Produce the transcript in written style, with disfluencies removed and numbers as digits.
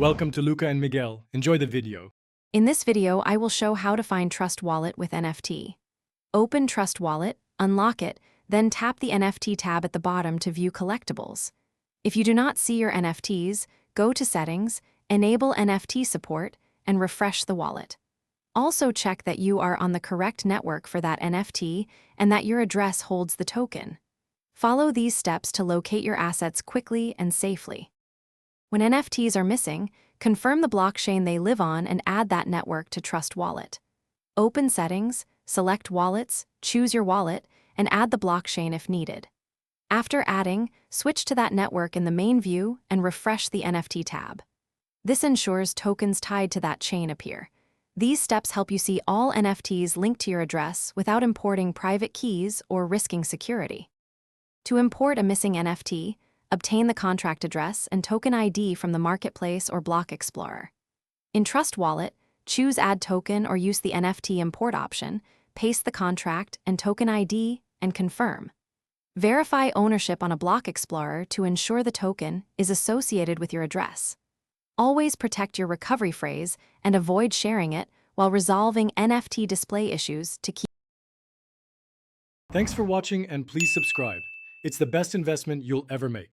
Welcome to Luca and Miguel. Enjoy the video. In this video, I will show how to find Trust Wallet with NFT. Open Trust Wallet, unlock it, then tap the NFT tab at the bottom to view collectibles. If you do not see your NFTs, go to Settings, enable NFT support, and refresh the wallet. Also check that you are on the correct network for that NFT and that your address holds the token. Follow these steps to locate your assets quickly and safely. When NFTs are missing, confirm the blockchain they live on and add that network to Trust Wallet. Open Settings, select Wallets, choose your wallet, and add the blockchain if needed. After adding, switch to that network in the main view and refresh the NFT tab. This ensures tokens tied to that chain appear. These steps help you see all NFTs linked to your address without importing private keys or risking security. To import a missing NFT, obtain the contract address and token ID from the Marketplace or Block Explorer. In Trust Wallet, choose Add Token or use the NFT import option, paste the contract and token ID, and confirm. Verify ownership on a Block Explorer to ensure the token is associated with your address. Always protect your recovery phrase and avoid sharing it while resolving NFT display issues to keep. Thanks for watching and please subscribe. It's the best investment you'll ever make.